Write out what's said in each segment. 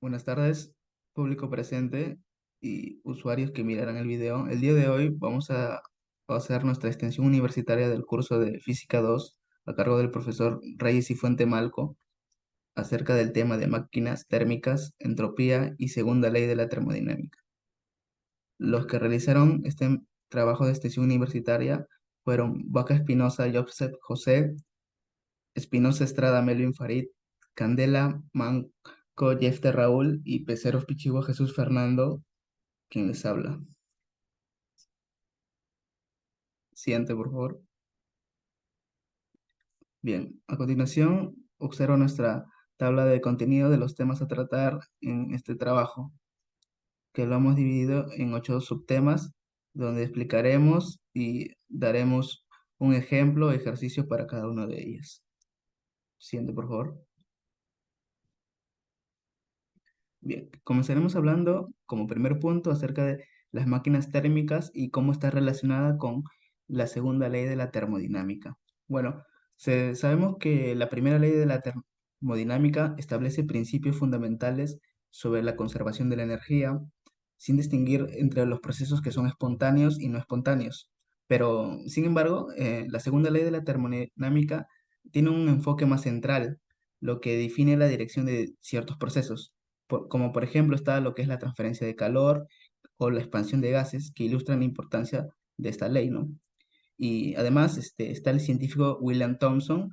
Buenas tardes, público presente y usuarios que mirarán el video. El día de hoy vamos a hacer nuestra extensión universitaria del curso de Física 2 a cargo del profesor Reyes y Fuente Malco acerca del tema de máquinas térmicas, entropía y segunda ley de la termodinámica. Los que realizaron este trabajo de extensión universitaria fueron Vaca Espinosa, Joseph José, Espinosa Estrada, Melvin Farid, Candela Manco, Jeff de Raúl y Peceros Pichigua Jesús Fernando, quien les habla. Siguiente, por favor. Bien, a continuación observa nuestra tabla de contenido de los temas a tratar en este trabajo, que lo hemos dividido en 8 subtemas, donde explicaremos y daremos un ejemplo o ejercicio para cada uno de ellos. Siguiente, por favor. Bien, comenzaremos hablando como primer punto acerca de las máquinas térmicas y cómo está relacionada con la segunda ley de la termodinámica. Bueno, sabemos que la primera ley de la termodinámica establece principios fundamentales sobre la conservación de la energía, sin distinguir entre los procesos que son espontáneos y no espontáneos. Pero, sin embargo, la segunda ley de la termodinámica tiene un enfoque más central, lo que define la dirección de ciertos procesos como por ejemplo está lo que es la transferencia de calor o la expansión de gases, que ilustran la importancia de esta ley, ¿no? Y además está el científico William Thomson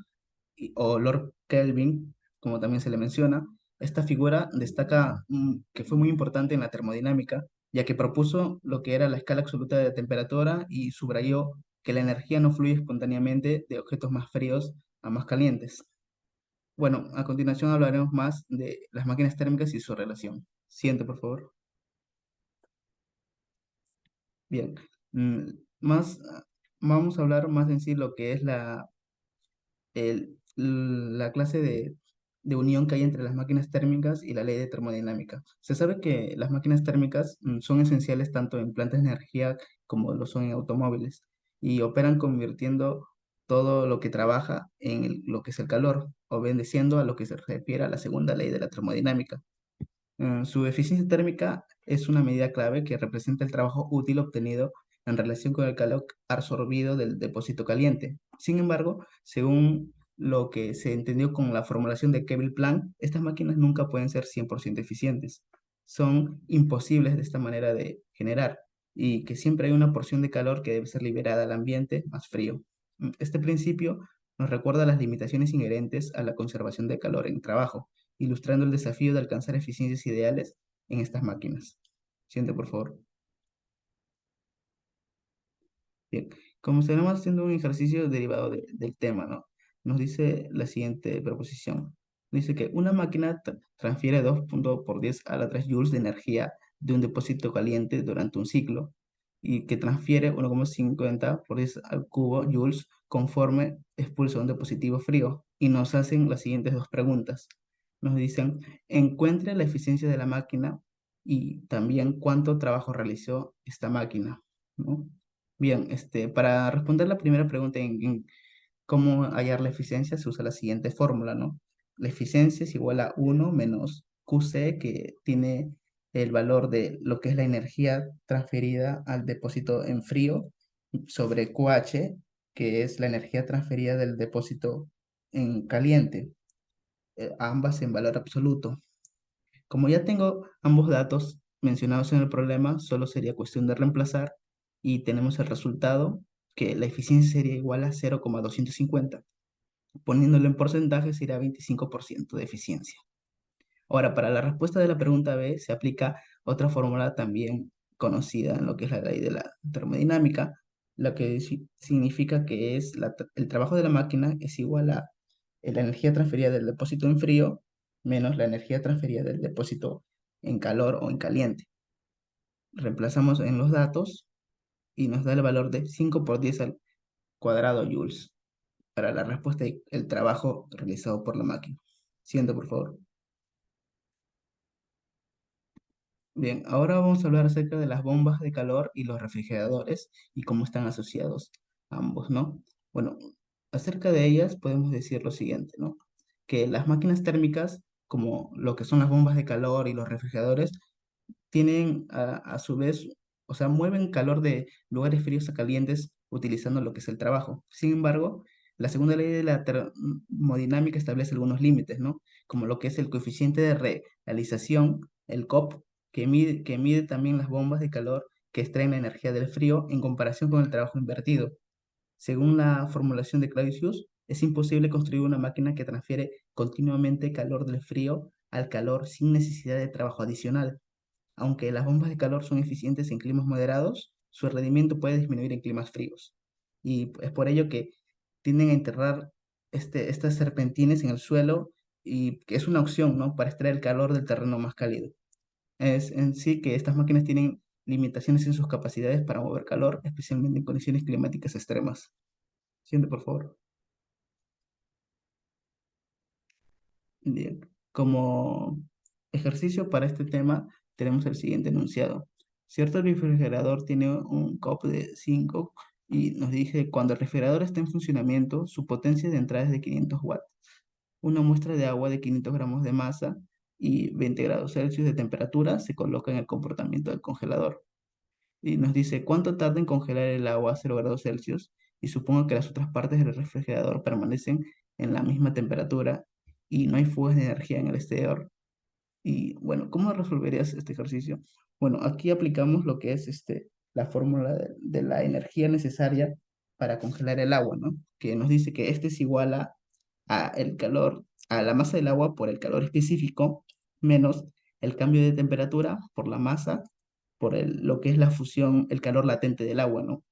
o Lord Kelvin, como también se le menciona. Esta figura destaca que fue muy importante en la termodinámica, ya que propuso lo que era la escala absoluta de temperatura y subrayó que la energía no fluye espontáneamente de objetos más fríos a más calientes. Bueno, a continuación hablaremos más de las máquinas térmicas y su relación. Siguiente, por favor. Bien, mm, más, vamos a hablar más en sí lo que es la clase de unión que hay entre las máquinas térmicas y la ley de termodinámica. Se sabe que las máquinas térmicas son esenciales tanto en plantas de energía como lo son en automóviles y operan convirtiendo todo lo que trabaja en lo que es el calor, obedeciendo a lo que se refiere a la segunda ley de la termodinámica. Su eficiencia térmica es una medida clave que representa el trabajo útil obtenido en relación con el calor absorbido del depósito caliente. Sin embargo, según lo que se entendió con la formulación de Kelvin-Planck, estas máquinas nunca pueden ser 100% eficientes. Son imposibles de esta manera de generar y que siempre hay una porción de calor que debe ser liberada al ambiente más frío. Este principio nos recuerda las limitaciones inherentes a la conservación de calor en trabajo, ilustrando el desafío de alcanzar eficiencias ideales en estas máquinas. Siguiente, por favor. Bien, como estaremos haciendo un ejercicio derivado del tema, ¿no? Nos dice la siguiente proposición. Dice que una máquina transfiere 2 por 10 a la 3 joules de energía de un depósito caliente durante un ciclo y que transfiere 1,50 por 10 al cubo joules conforme expulsa un dispositivo frío. Y nos hacen las siguientes dos preguntas. Nos dicen, encuentre la eficiencia de la máquina y también cuánto trabajo realizó esta máquina, ¿no? Bien, para responder la primera pregunta en cómo hallar la eficiencia, se usa la siguiente fórmula, ¿no? La eficiencia es igual a 1 menos QC, que tiene el valor de lo que es la energía transferida al depósito en frío, sobre QH, que es la energía transferida del depósito en caliente, ambas en valor absoluto. Como ya tengo ambos datos mencionados en el problema, solo sería cuestión de reemplazar y tenemos el resultado que la eficiencia sería igual a 0,250. Poniéndolo en porcentaje sería 25% de eficiencia. Ahora, para la respuesta de la pregunta B se aplica otra fórmula también conocida en lo que es la ley de la termodinámica, lo que significa que es el trabajo de la máquina es igual a la energía transferida del depósito en frío menos la energía transferida del depósito en calor o en caliente. Reemplazamos en los datos y nos da el valor de 5 por 10 al cuadrado joules para la respuesta y el trabajo realizado por la máquina. Siguiente, por favor. Bien, ahora vamos a hablar acerca de las bombas de calor y los refrigeradores y cómo están asociados ambos, ¿no? Bueno, acerca de ellas podemos decir lo siguiente, ¿no? Que las máquinas térmicas como lo que son las bombas de calor y los refrigeradores, tienen a su vez, o sea, mueven calor de lugares fríos a calientes utilizando lo que es el trabajo. Sin embargo, la segunda ley de la termodinámica establece algunos límites, ¿no? Como lo que es el coeficiente de realización, el COP, que mide también las bombas de calor que extraen la energía del frío en comparación con el trabajo invertido. Según la formulación de Clausius, es imposible construir una máquina que transfiere continuamente calor del frío al calor sin necesidad de trabajo adicional. Aunque las bombas de calor son eficientes en climas moderados, su rendimiento puede disminuir en climas fríos. Y es por ello que tienden a enterrar estas serpentines en el suelo y que es una opción, ¿no? Para extraer el calor del terreno más cálido. Es en sí que estas máquinas tienen limitaciones en sus capacidades para mover calor, especialmente en condiciones climáticas extremas. Siguiente, por favor. Bien, como ejercicio para este tema tenemos el siguiente enunciado. Cierto refrigerador tiene un COP de 5 y nos dice cuando el refrigerador está en funcionamiento, su potencia de entrada es de 500 watts. Una muestra de agua de 500 gramos de masa y 20 grados Celsius de temperatura se coloca en el comportamiento del congelador. Y nos dice cuánto tarda en congelar el agua a 0 grados Celsius y supongo que las otras partes del refrigerador permanecen en la misma temperatura y no hay fugas de energía en el exterior. Y bueno, ¿cómo resolverías este ejercicio? Bueno, aquí aplicamos lo que es la fórmula de la energía necesaria para congelar el agua, ¿no? Que nos dice que este es igual a el calor, a la masa del agua por el calor específico, menos el cambio de temperatura por la masa, por lo que es la fusión, el calor latente del agua, ¿no?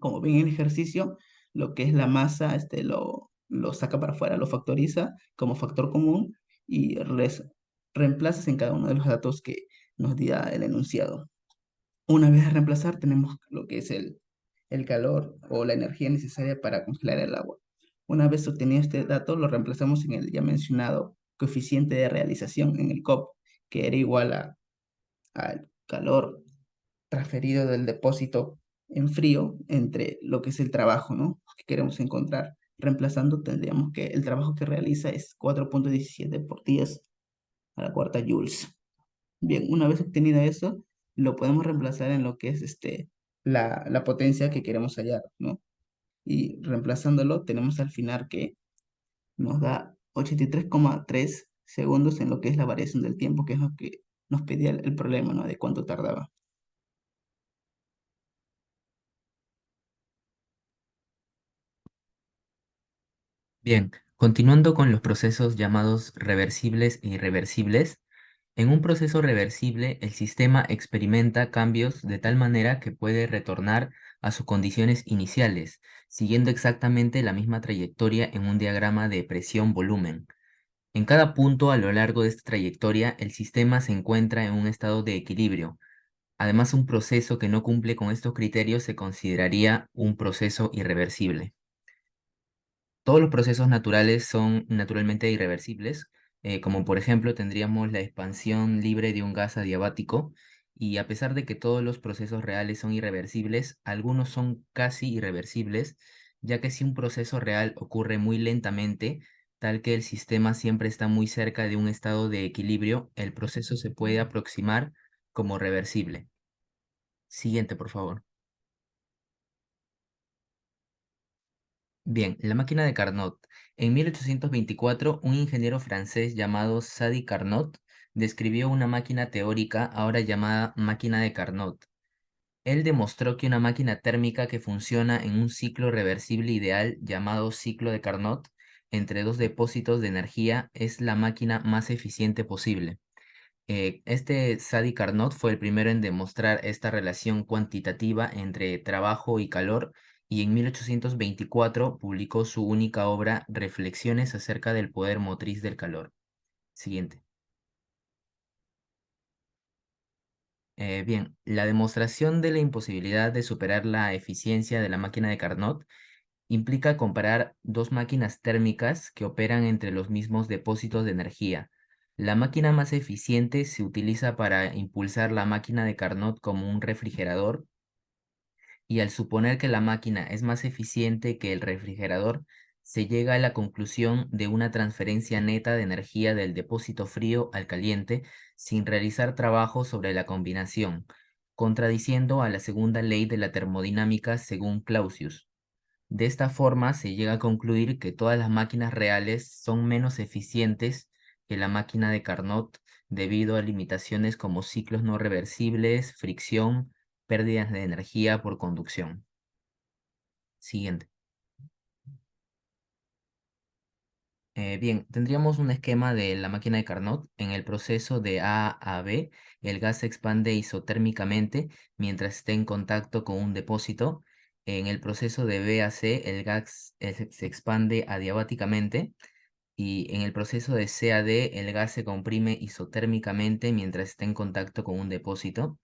Como ven en el ejercicio, lo que es la masa, lo saca para afuera, lo factoriza como factor común y reemplazas en cada uno de los datos que nos da el enunciado. Una vez de reemplazar, tenemos lo que es el calor o la energía necesaria para congelar el agua. Una vez obtenido este dato, lo reemplazamos en el ya mencionado coeficiente de realización en el COP, que era igual al calor transferido del depósito en frío entre lo que es el trabajo, ¿no? Que queremos encontrar. Reemplazando, tendríamos que el trabajo que realiza es 4,17 por 10 a la cuarta joules. Bien, una vez obtenido eso, lo podemos reemplazar en lo que es la potencia que queremos hallar, ¿no? Y reemplazándolo, tenemos al final que nos da 83,3 segundos en lo que es la variación del tiempo, que es lo que nos pedía el problema, ¿no? De cuánto tardaba. Bien, continuando con los procesos llamados reversibles e irreversibles, en un proceso reversible el sistema experimenta cambios de tal manera que puede retornar a sus condiciones iniciales, siguiendo exactamente la misma trayectoria en un diagrama de presión-volumen. En cada punto a lo largo de esta trayectoria, el sistema se encuentra en un estado de equilibrio. Además, un proceso que no cumple con estos criterios se consideraría un proceso irreversible. Todos los procesos naturales son naturalmente irreversibles, como por ejemplo tendríamos la expansión libre de un gas adiabático, y a pesar de que todos los procesos reales son irreversibles, algunos son casi irreversibles, ya que si un proceso real ocurre muy lentamente, tal que el sistema siempre está muy cerca de un estado de equilibrio, el proceso se puede aproximar como reversible. Siguiente, por favor. Bien, la máquina de Carnot. En 1824, un ingeniero francés llamado Sadi Carnot describió una máquina teórica ahora llamada máquina de Carnot. Él demostró que una máquina térmica que funciona en un ciclo reversible ideal llamado ciclo de Carnot entre dos depósitos de energía es la máquina más eficiente posible. Este Sadi Carnot fue el primero en demostrar esta relación cuantitativa entre trabajo y calor y en 1824 publicó su única obra Reflexiones acerca del poder motriz del calor. Siguiente. Bien, la demostración de la imposibilidad de superar la eficiencia de la máquina de Carnot implica comparar dos máquinas térmicas que operan entre los mismos depósitos de energía. La máquina más eficiente se utiliza para impulsar la máquina de Carnot como un refrigerador y al suponer que la máquina es más eficiente que el refrigerador, se llega a la conclusión de una transferencia neta de energía del depósito frío al caliente sin realizar trabajo sobre la combinación, contradiciendo a la segunda ley de la termodinámica según Clausius. De esta forma se llega a concluir que todas las máquinas reales son menos eficientes que la máquina de Carnot debido a limitaciones como ciclos no reversibles, fricción, pérdidas de energía por conducción. Siguiente. Bien, tendríamos un esquema de la máquina de Carnot. En el proceso de A a B, el gas se expande isotérmicamente mientras esté en contacto con un depósito. En el proceso de B a C, el gas se expande adiabáticamente. Y en el proceso de C a D, el gas se comprime isotérmicamente mientras está en contacto con un depósito.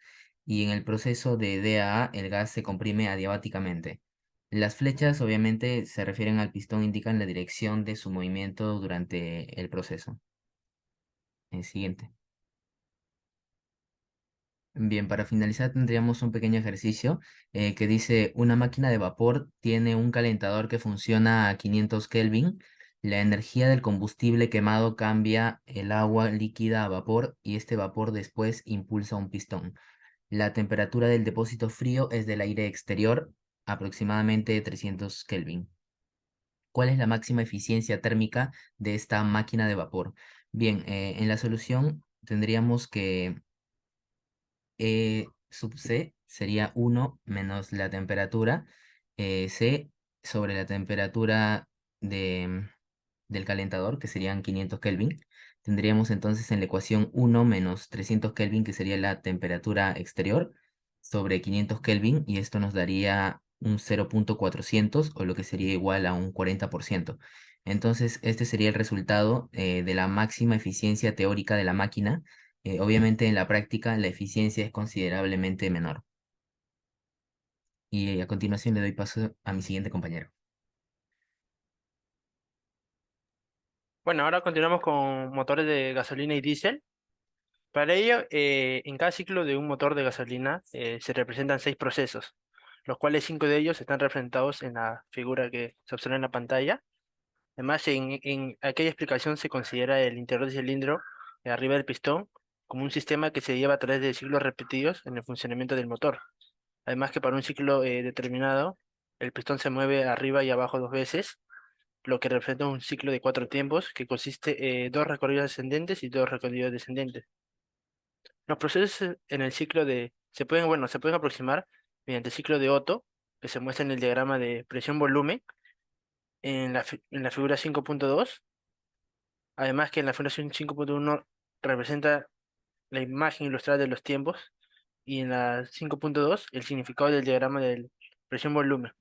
Y en el proceso de D a A, el gas se comprime adiabáticamente. Las flechas obviamente se refieren al pistón, indican la dirección de su movimiento durante el proceso. El siguiente. Bien, para finalizar tendríamos un pequeño ejercicio que dice, una máquina de vapor tiene un calentador que funciona a 500 Kelvin. La energía del combustible quemado cambia el agua líquida a vapor y este vapor después impulsa un pistón. La temperatura del depósito frío es del aire exterior, aproximadamente 300 Kelvin. ¿Cuál es la máxima eficiencia térmica de esta máquina de vapor? Bien, en la solución tendríamos que sub C sería 1 menos la temperatura C sobre la temperatura de, del calentador, que serían 500 Kelvin. Tendríamos entonces en la ecuación 1 menos 300 Kelvin, que sería la temperatura exterior, sobre 500 Kelvin, y esto nos daría un 0.400 o lo que sería igual a un 40%. Entonces, este sería el resultado de la máxima eficiencia teórica de la máquina. Obviamente en la práctica la eficiencia es considerablemente menor. Y a continuación le doy paso a mi siguiente compañero. Bueno, ahora continuamos con motores de gasolina y diésel. Para ello, en cada ciclo de un motor de gasolina se representan 6 procesos, los cuales 5 de ellos están representados en la figura que se observa en la pantalla. Además, en aquella explicación se considera el interior del cilindro arriba del pistón como un sistema que se lleva a través de ciclos repetidos en el funcionamiento del motor. Además que para un ciclo determinado, el pistón se mueve arriba y abajo 2 veces, lo que representa un ciclo de 4 tiempos que consiste dos recorridos ascendentes y dos recorridos descendentes. Los procesos en el ciclo se pueden aproximar mediante el ciclo de Otto, que se muestra en el diagrama de presión-volumen en la figura 5.2. Además que en la figura 5.1 representa la imagen ilustrada de los tiempos y en la 5.2 el significado del diagrama de presión-volumen.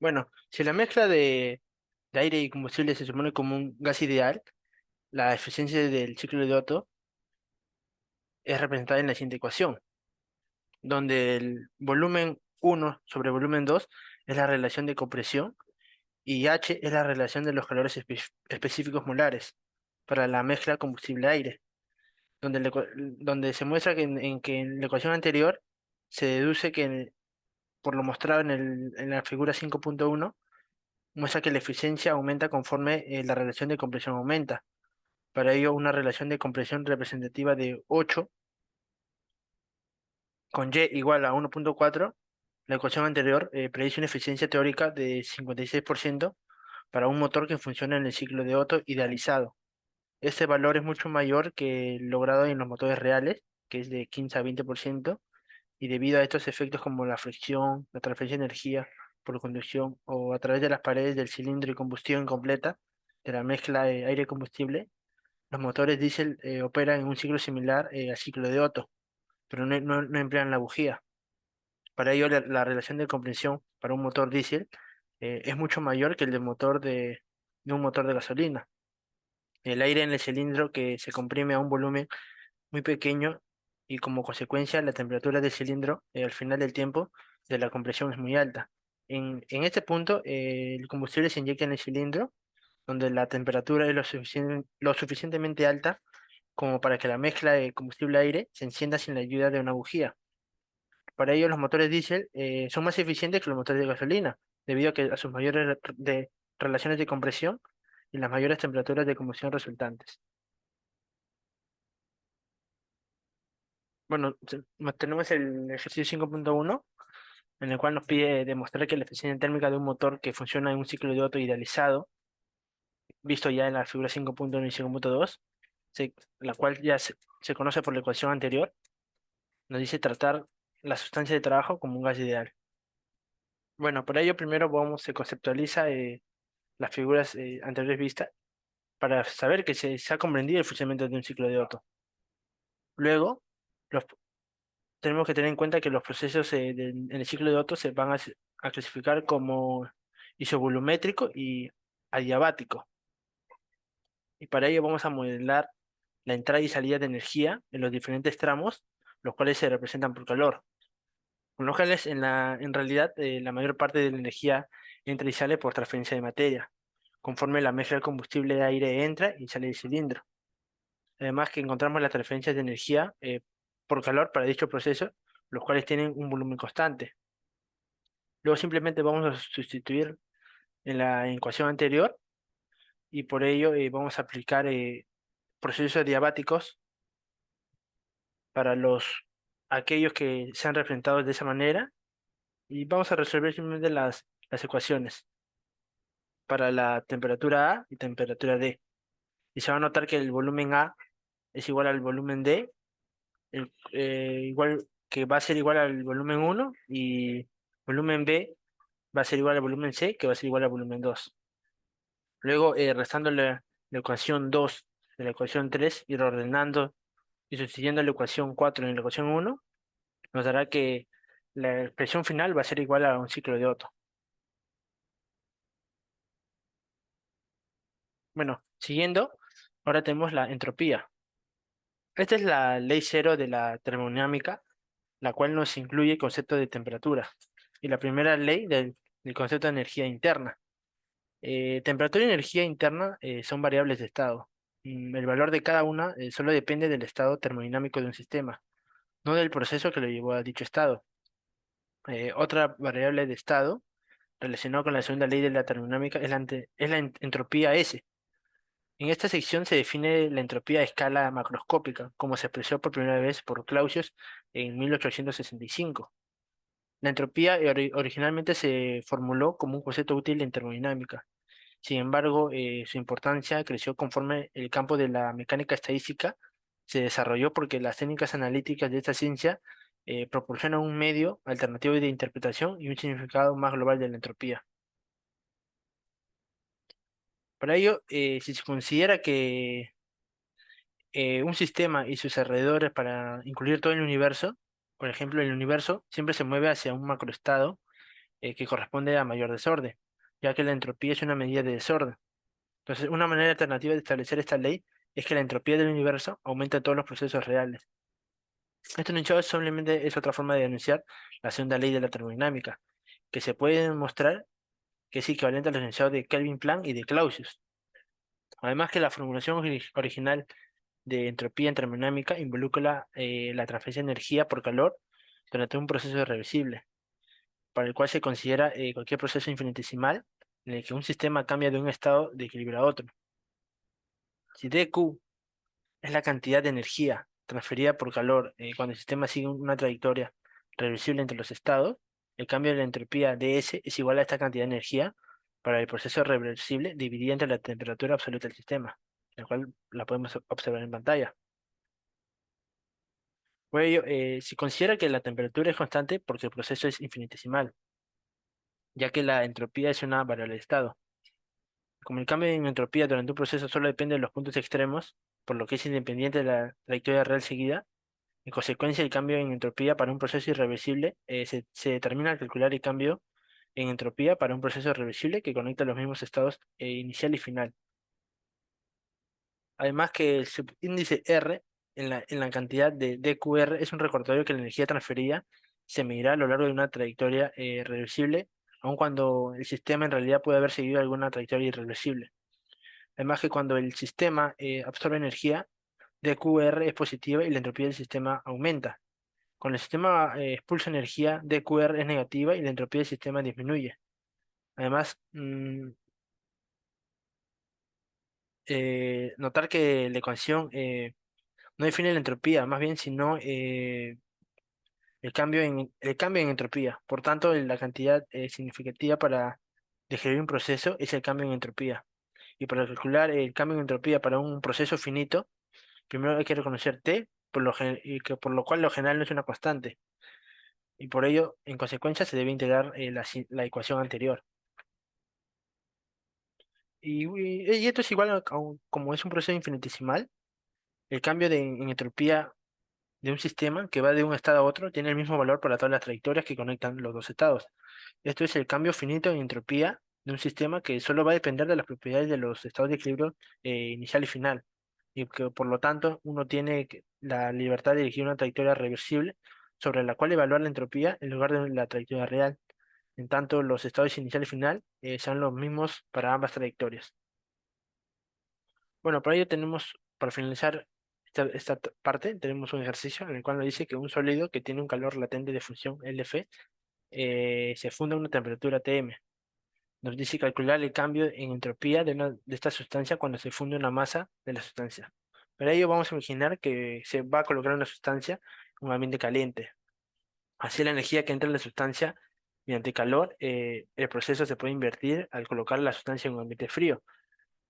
Bueno, si la mezcla de aire y combustible se supone como un gas ideal, la eficiencia del ciclo de Otto es representada en la siguiente ecuación, donde el volumen 1 sobre volumen 2 es la relación de compresión y H es la relación de los calores específicos molares para la mezcla combustible-aire, donde se muestra que en la ecuación anterior se deduce que, por lo mostrado en la figura 5.1, muestra que la eficiencia aumenta conforme la relación de compresión aumenta. Para ello, una relación de compresión representativa de 8 con Y igual a 1.4, la ecuación anterior predice una eficiencia teórica de 56% para un motor que funciona en el ciclo de Otto idealizado. Este valor es mucho mayor que el logrado en los motores reales, que es de 15 a 20%, y debido a estos efectos como la fricción, la transferencia de energía por conducción o a través de las paredes del cilindro y combustión completa de la mezcla de aire-combustible, los motores diésel operan en un ciclo similar al ciclo de Otto, pero no emplean la bujía. Para ello, la relación de compresión para un motor diésel es mucho mayor que el del motor de un motor de gasolina. El aire en el cilindro que se comprime a un volumen muy pequeño y como consecuencia la temperatura del cilindro al final del tiempo de la compresión es muy alta. En este punto, el combustible se inyecta en el cilindro, donde la temperatura es lo suficientemente alta como para que la mezcla de combustible-aire se encienda sin la ayuda de una bujía. Para ello, los motores diésel son más eficientes que los motores de gasolina, debido a sus mayores relaciones de compresión y las mayores temperaturas de combustión resultantes. Bueno, tenemos el ejercicio 5.1, en el cual nos pide demostrar que la eficiencia térmica de un motor que funciona en un ciclo de Otto idealizado, visto ya en la figura 5.1 y 5.2, la cual ya se conoce por la ecuación anterior, nos dice tratar la sustancia de trabajo como un gas ideal. Bueno, para ello primero se conceptualiza las figuras anteriores vistas para saber que se ha comprendido el funcionamiento de un ciclo de Otto. Luego, los, tenemos que tener en cuenta que los procesos en el ciclo de Otto se van a clasificar como isovolumétrico y adiabático. Y para ello vamos a modelar la entrada y salida de energía en los diferentes tramos, los cuales se representan por calor. Con los cuales, en realidad, la mayor parte de la energía entra y sale por transferencia de materia, conforme la mezcla del combustible de aire entra y sale del cilindro. Además que encontramos las transferencias de energía por calor para dicho proceso, los cuales tienen un volumen constante. Luego simplemente vamos a sustituir en la ecuación anterior y por ello vamos a aplicar procesos adiabáticos para aquellos que sean representados de esa manera y vamos a resolver simplemente las ecuaciones para la temperatura A y temperatura D. Y se va a notar que el volumen A es igual al volumen D, igual que va a ser igual al volumen 1 y volumen B va a ser igual al volumen C, que va a ser igual al volumen 2. Luego, restando la ecuación 2 de la ecuación 3 y reordenando y sustituyendo la ecuación 4 en la ecuación 1, nos dará que la expresión final va a ser igual a un ciclo de Otto. Bueno, siguiendo, ahora tenemos la entropía. Esta es la ley cero de la termodinámica, la cual nos incluye el concepto de temperatura, y la primera ley del concepto de energía interna. Temperatura y energía interna son variables de estado. El valor de cada una solo depende del estado termodinámico de un sistema, no del proceso que lo llevó a dicho estado. Otra variable de estado relacionada con la segunda ley de la termodinámica es la entropía S. En esta sección se define la entropía a escala macroscópica, como se expresó por primera vez por Clausius en 1865. La entropía originalmente se formuló como un concepto útil en termodinámica. Sin embargo, su importancia creció conforme el campo de la mecánica estadística se desarrolló porque las técnicas analíticas de esta ciencia proporcionan un medio alternativo de interpretación y un significado más global de la entropía. Para ello, si se considera que un sistema y sus alrededores para incluir todo el universo, por ejemplo, el universo siempre se mueve hacia un macroestado que corresponde a mayor desorden, ya que la entropía es una medida de desorden. Entonces, una manera alternativa de establecer esta ley es que la entropía del universo aumenta en todos los procesos reales. Esto enunciado simplemente es otra forma de denunciar la segunda ley de la termodinámica, que se puede demostrar que es equivalente al enunciado de Kelvin Planck y de Clausius. Además que la formulación original de entropía en termodinámica involucra la transferencia de energía por calor durante un proceso irreversible, para el cual se considera cualquier proceso infinitesimal en el que un sistema cambia de un estado de equilibrio a otro. Si dQ es la cantidad de energía transferida por calor cuando el sistema sigue una trayectoria reversible entre los estados, el cambio de la entropía ds es igual a esta cantidad de energía para el proceso reversible dividida entre la temperatura absoluta del sistema, la cual la podemos observar en pantalla. Por ello, se considera que la temperatura es constante porque el proceso es infinitesimal, ya que la entropía es una variable de estado. Como el cambio en entropía durante un proceso solo depende de los puntos extremos, por lo que es independiente de la trayectoria real seguida, en consecuencia el cambio en entropía para un proceso irreversible se determina al calcular el cambio en entropía para un proceso reversible que conecta los mismos estados inicial y final. Además que el subíndice R en la cantidad de dQr es un recordatorio que la energía transferida se medirá a lo largo de una trayectoria reversible, aun cuando el sistema en realidad puede haber seguido alguna trayectoria irreversible. Además que cuando el sistema absorbe energía, dQr es positiva y la entropía del sistema aumenta. Cuando el sistema expulsa energía, dQr es negativa y la entropía del sistema disminuye. Además, notar que la ecuación no define la entropía, más bien sino el cambio en entropía. Por tanto, la cantidad significativa para describir un proceso es el cambio en entropía. Y para calcular el cambio en entropía para un proceso finito, primero hay que reconocer T, y que por lo cual lo general no es una constante. Y por ello, en consecuencia, se debe integrar la ecuación anterior. Y esto es igual como es un proceso infinitesimal, el cambio en entropía de un sistema que va de un estado a otro tiene el mismo valor para todas las trayectorias que conectan los dos estados. Esto es el cambio finito en entropía de un sistema que solo va a depender de las propiedades de los estados de equilibrio inicial y final, y que por lo tanto uno tiene la libertad de elegir una trayectoria reversible sobre la cual evaluar la entropía en lugar de la trayectoria real. En tanto, los estados inicial y final sean los mismos para ambas trayectorias. Bueno, para ello tenemos, para finalizar esta parte, tenemos un ejercicio en el cual nos dice que un sólido que tiene un calor latente de función LF se funde a una temperatura Tm. Nos dice calcular el cambio en entropía de esta sustancia cuando se funde una masa de la sustancia. Para ello vamos a imaginar que se va a colocar una sustancia en un ambiente caliente. Así la energía que entra en la sustancia mediante calor, el proceso se puede invertir al colocar la sustancia en un ambiente frío,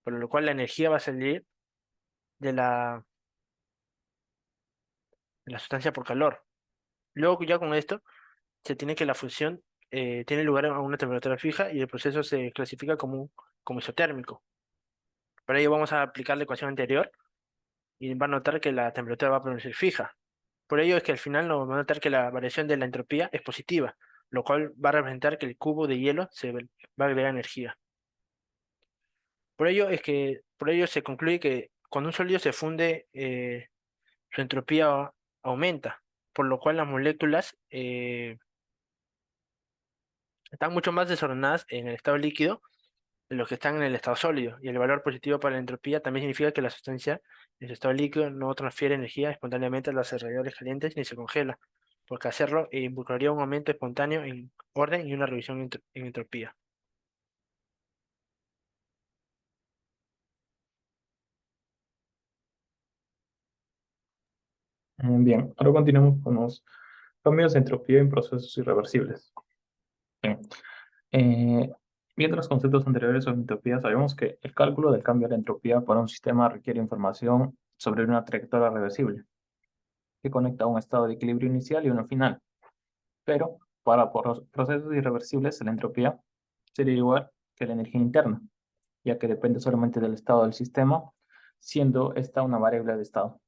por lo cual la energía va a salir de la sustancia por calor. Luego ya con esto se tiene que la fusión tiene lugar a una temperatura fija y el proceso se clasifica como isotérmico. Para ello vamos a aplicar la ecuación anterior y va a notar que la temperatura va a permanecer fija. Por ello es que al final nos va a notar que la variación de la entropía es positiva, lo cual va a representar que el cubo de hielo va a agregar energía. Por ello se concluye que cuando un sólido se funde, su entropía aumenta, por lo cual las moléculas están mucho más desordenadas en el estado líquido de los que están en el estado sólido. Y el valor positivo para la entropía también significa que la sustancia en su estado líquido no transfiere energía espontáneamente a los alrededores calientes ni se congela, porque hacerlo involucraría un aumento espontáneo en orden y una reducción en entropía. Bien, ahora continuamos con los cambios de entropía en procesos irreversibles. Bien. Eh, Viendo los conceptos anteriores sobre entropía, sabemos que el cálculo del cambio de entropía para un sistema requiere información sobre una trayectoria reversible que conecta un estado de equilibrio inicial y uno final. Pero para procesos irreversibles, la entropía sería igual que la energía interna, ya que depende solamente del estado del sistema, siendo esta una variable de estado.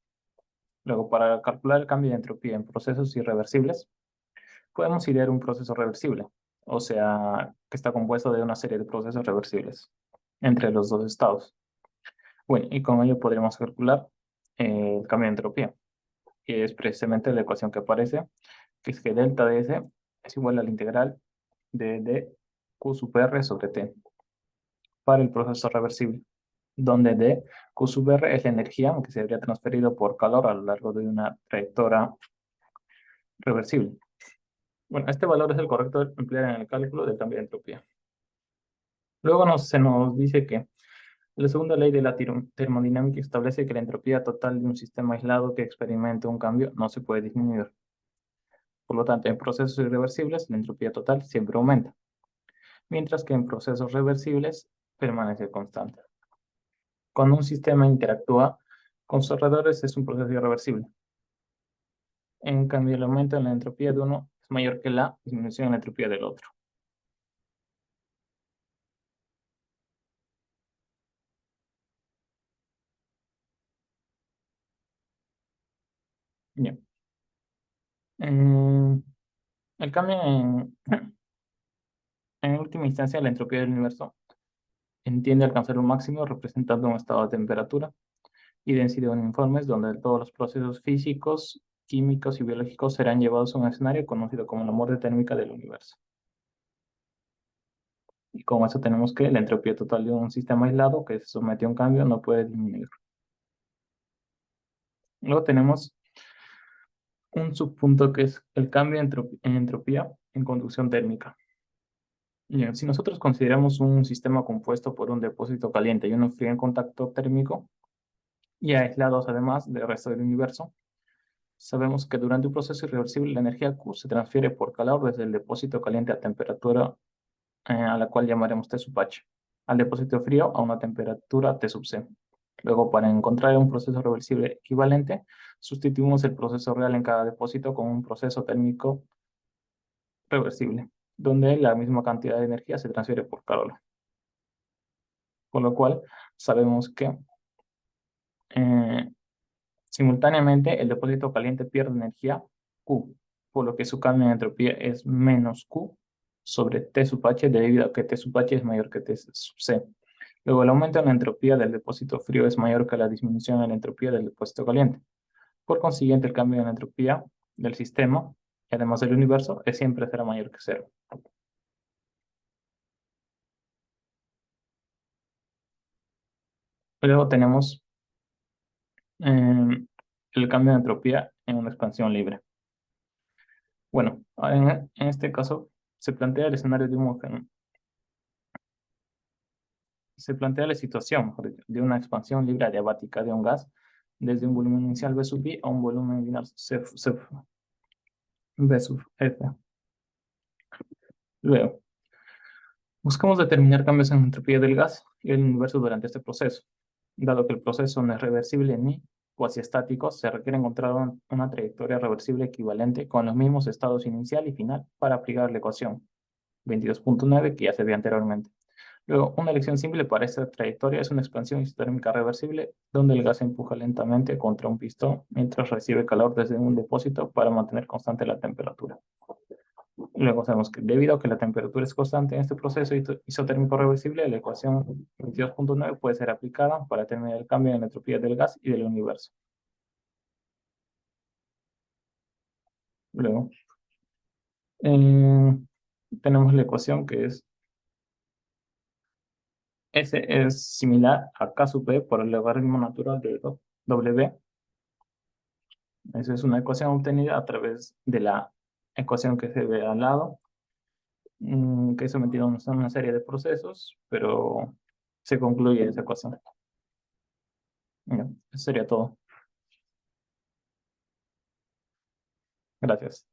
Luego, para calcular el cambio de entropía en procesos irreversibles, podemos idear un proceso reversible, o sea, que está compuesto de una serie de procesos reversibles entre los dos estados. Bueno, y con ello podremos calcular el cambio de entropía, que es precisamente la ecuación que aparece, que es que delta de S es igual a la integral de dq sub r sobre t para el proceso reversible, donde dq sub r es la energía que se habría transferido por calor a lo largo de una trayectoria reversible. Bueno, este valor es el correcto de emplear en el cálculo del cambio de entropía. Luego se nos dice que la segunda ley de la termodinámica establece que la entropía total de un sistema aislado que experimente un cambio no se puede disminuir. Por lo tanto, en procesos irreversibles, la entropía total siempre aumenta, mientras que en procesos reversibles permanece constante. Cuando un sistema interactúa con sus alrededores es un proceso irreversible. En cambio, el aumento en la entropía de uno es mayor que la disminución en la entropía del otro. Bien. El cambio en última instancia, la entropía del universo tiende a alcanzar un máximo representando un estado de temperatura y densidad uniformes donde todos los procesos físicos, químicos y biológicos serán llevados a un escenario conocido como la muerte térmica del universo. Y con eso tenemos que la entropía total de un sistema aislado que se somete a un cambio no puede disminuir. Luego tenemos un subpunto que es el cambio en entropía en conducción térmica. Bien, si nosotros consideramos un sistema compuesto por un depósito caliente y uno frío en contacto térmico y aislados además del resto del universo, sabemos que durante un proceso irreversible la energía Q se transfiere por calor desde el depósito caliente a temperatura a la cual llamaremos T sub H, al depósito frío a una temperatura T sub C. Luego, para encontrar un proceso reversible equivalente, sustituimos el proceso real en cada depósito con un proceso térmico reversible, donde la misma cantidad de energía se transfiere por calor. Con lo cual, sabemos que eh, simultáneamente el depósito caliente pierde energía Q, por lo que su cambio en entropía es menos Q sobre T sub H debido a que T sub H es mayor que T sub C. Luego, el aumento en la entropía del depósito frío es mayor que la disminución en la entropía del depósito caliente. Por consiguiente, el cambio en la entropía del sistema, y además del universo, siempre será mayor que cero. Luego tenemos el cambio de entropía en una expansión libre. Bueno, en este caso se plantea el escenario de se plantea la situación de una expansión libre adiabática de un gas desde un volumen inicial V sub I a un volumen final V sub F. Luego, buscamos determinar cambios en la entropía del gas y el universo durante este proceso. Dado que el proceso no es reversible ni cuasi estático, se requiere encontrar una trayectoria reversible equivalente con los mismos estados inicial y final para aplicar la ecuación 22.9 que ya se vio anteriormente. Luego, una elección simple para esta trayectoria es una expansión isotérmica reversible, donde el gas empuja lentamente contra un pistón mientras recibe calor desde un depósito para mantener constante la temperatura. Luego sabemos que debido a que la temperatura es constante en este proceso isotérmico reversible, la ecuación 22.9 puede ser aplicada para determinar el cambio en la entropía del gas y del universo. Luego, tenemos la ecuación que es S es similar a K sub B por el logaritmo natural de W. Esa es una ecuación obtenida a través de la ecuación que se ve al lado, que es sometida a una serie de procesos, pero se concluye esa ecuación. Eso sería todo. Gracias.